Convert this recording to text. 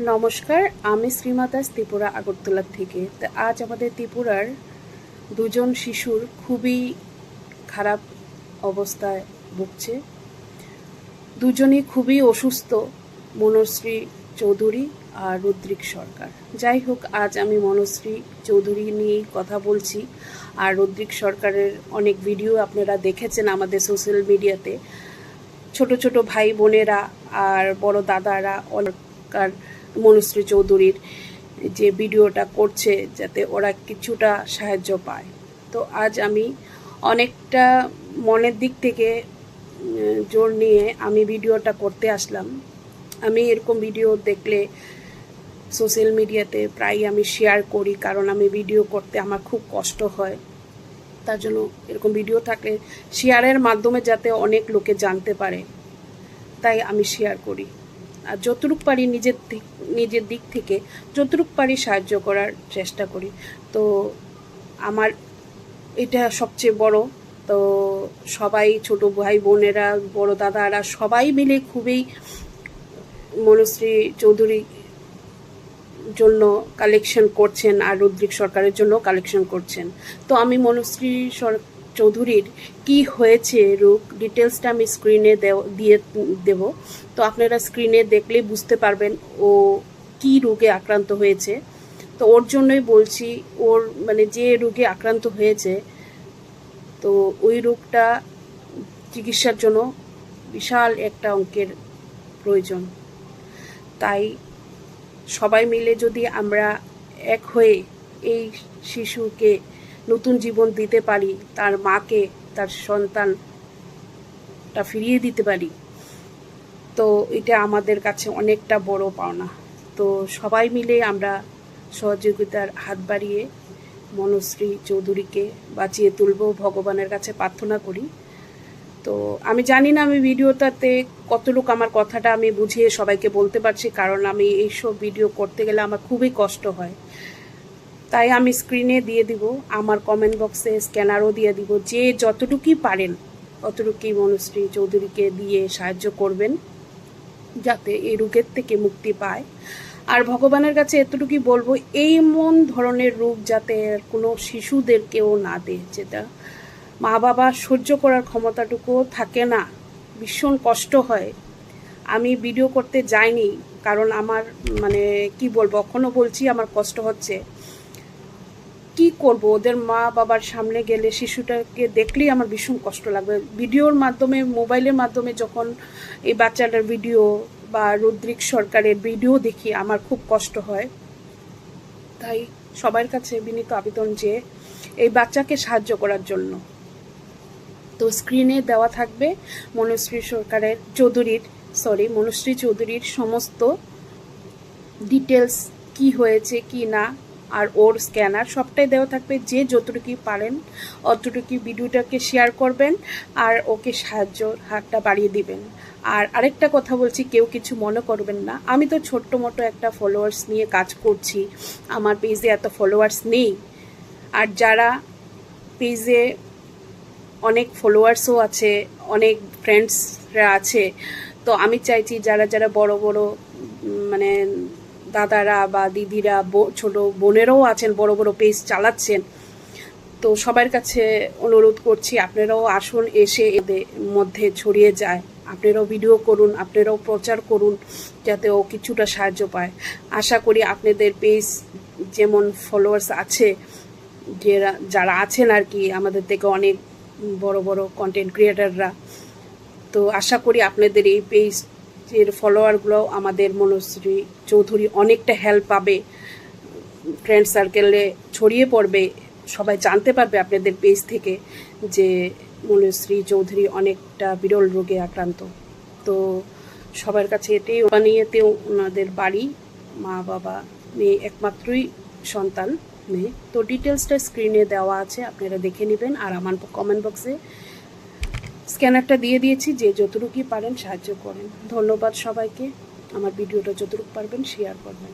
নমস্কার, আমি শ্রীমা দাস ত্রিপুরা আগরতলা থেকে। তো আজ আমাদের ত্রিপুরার দুজন শিশুর খুবই খারাপ অবস্থায় ভুগছে। দুজনই খুবই অসুস্থ, মনশ্রী চৌধুরী আর রুদ্রিক সরকার। যাই হোক, আজ আমি মনশ্রী চৌধুরী নিয়েই কথা বলছি। আর রুদ্রিক সরকারের অনেক ভিডিও আপনারা দেখেছেন আমাদের সোশ্যাল মিডিয়াতে। ছোট ছোট ভাই বোনেরা আর বড় দাদারা অনেককার মনশ্রী চৌধুরীর যে ভিডিওটা করছে যাতে ওরা কিছুটা সাহায্য পায়। তো আজ আমি অনেকটা মনের দিক থেকে জোর নিয়ে আমি ভিডিওটা করতে আসলাম। আমি এরকম ভিডিও দেখলে সোশ্যাল মিডিয়াতে প্রায় আমি শেয়ার করি, কারণ আমি ভিডিও করতে আমার খুব কষ্ট হয়। তার জন্য এরকম ভিডিও থাকলে শেয়ারের মাধ্যমে যাতে অনেক লোকে জানতে পারে, তাই আমি শেয়ার করি। আর যতটুকু পারি নিজের দিক থেকে যতটুকু পারি সাহায্য করার চেষ্টা করি। তো আমার এটা সবচেয়ে বড়। তো সবাই ছোট ভাই বোনেরা, বড় দাদারা সবাই মিলে খুবই মনশ্রী চৌধুরী জন্য কালেকশন করছেন আর রুদ্রিক সরকারের জন্য কালেকশন করছেন। তো আমি মনশ্রী চৌধুরীর কি হয়েছে রোগ ডিটেলসটা আমি স্ক্রিনে দিয়ে দেব। তো আপনারা স্ক্রিনে দেখলেই বুঝতে পারবেন ও কি রোগে আক্রান্ত হয়েছে। তো ওর জন্যই বলছি, ওর মানে যে রোগে আক্রান্ত হয়েছে, তো ওই রোগটা চিকিৎসার জন্য বিশাল একটা অঙ্কের প্রয়োজন। তাই সবাই মিলে যদি আমরা এক হয়ে এই শিশুকে নতুন জীবন দিতে পারি, তার মাকে তার সন্তানটা ফিরিয়ে দিতে পারি, তো এটা আমাদের কাছে অনেকটা বড় পাওনা। তো সবাই মিলে আমরা সহযোগিতার হাত বাড়িয়ে মনশ্রী চৌধুরীকে বাঁচিয়ে তুলব, ভগবানের কাছে প্রার্থনা করি। তো আমি জানি না আমি ভিডিওটাতে কত লোক আমার কথাটা আমি বুঝিয়ে সবাইকে বলতে পারছি, কারণ আমি এইসব ভিডিও করতে গেলে আমার খুবই কষ্ট হয়। তাই আমি স্ক্রিনে দিয়ে দিব, আমার কমেন্ট বক্সে স্ক্যানারও দিয়ে দিব, যে যতটুকুই পারেন অতটুকুই মনশ্রী চৌধুরীকে দিয়ে সাহায্য করবেন যাতে এই রোগের থেকে মুক্তি পায়। আর ভগবানের কাছে এতটুকুই বলবো, এই মন ধরনের রোগ যাতে কোনো শিশুদের কেউ না দেয়, যেটা মা বাবা সহ্য করার ক্ষমতাটুকুও থাকে না। ভীষণ কষ্ট হয়। আমি ভিডিও করতে যাইনি, কারণ আমার মানে কি বলবো, এখনও বলছি আমার কষ্ট হচ্ছে। কি করব, ওদের মা বাবার সামনে গেলে শিশুটাকে দেখলেই আমার ভীষণ কষ্ট লাগবে। ভিডিওর মাধ্যমে, মোবাইলের মাধ্যমে যখন এই বাচ্চাটার ভিডিও বা রুদ্রিক সরকারের ভিডিও দেখি আমার খুব কষ্ট হয়। তাই সবার কাছে বিনীত আবেদন যে এই বাচ্চাকে সাহায্য করার জন্য। তো স্ক্রিনে দেওয়া থাকবে মনশ্রী চৌধুরীর সমস্ত ডিটেলস, কি হয়েছে কি না, আর ওর স্ক্যানার সবটাই দেওয়া থাকবে। যে যতটুকু পারেন অতটুকু ভিডিওটাকে শেয়ার করবেন আর ওকে সাহায্যর হাতটা বাড়িয়ে দিবেন। আর আরেকটা কথা বলছি, কেউ কিছু মনে করবেন না, আমি তো ছোট্ট মোটো একটা ফলোয়ার্স নিয়ে কাজ করছি, আমার পেজে এত ফলোয়ার্স নেই। আর যারা পেজে অনেক ফলোয়ার্সও আছে, অনেক ফ্রেন্ডসরা আছে, তো আমি চাইছি যারা যারা বড় বড় মানে দাদারা বা দিদিরা, ছোট বোনেরাও আছেন, বড় বড় পেজ চালাচ্ছেন, তো সবার কাছে অনুরোধ করছি আপনারাও আসুন, এসে এদের মধ্যে ছড়িয়ে যায়, আপনারাও ভিডিও করুন, আপনারাও প্রচার করুন যাতে ও কিছুটা সাহায্য পায়। আশা করি আপনাদের পেজ যেমন ফলোয়ার্স আছে, যারা আছেন আর কি আমাদের থেকে অনেক বড় বড় কন্টেন্ট ক্রিয়েটাররা, তো আশা করি আপনাদের এই পেজের ফলোয়ারগুলো আমাদের মনশ্রী চৌধুরী অনেকটা হেল্প পাবে, ফ্রেন্ড সার্কেলে ছড়িয়ে পড়বে, সবাই জানতে পারবে আপনাদের পেজ থেকে যে মনশ্রী চৌধুরী অনেকটা বিরল রোগে আক্রান্ত। তো সবার কাছে এটাই বানিয়েতেও ওনাদের বাড়ি, মা বাবা, মেয়ে, একমাত্রই সন্তান মেয়ে। তো ডিটেলসটা স্ক্রিনে দেওয়া আছে, আপনারা দেখে নেবেন। আর আমার কমেন্ট বক্সে স্ক্যানারটা দিয়ে দিয়েছি, যে যতটুকুই পারেন সাহায্য করেন। ধন্যবাদ সবাইকে, আমার ভিডিওটা যতটুকু পারবেন শেয়ার করবেন।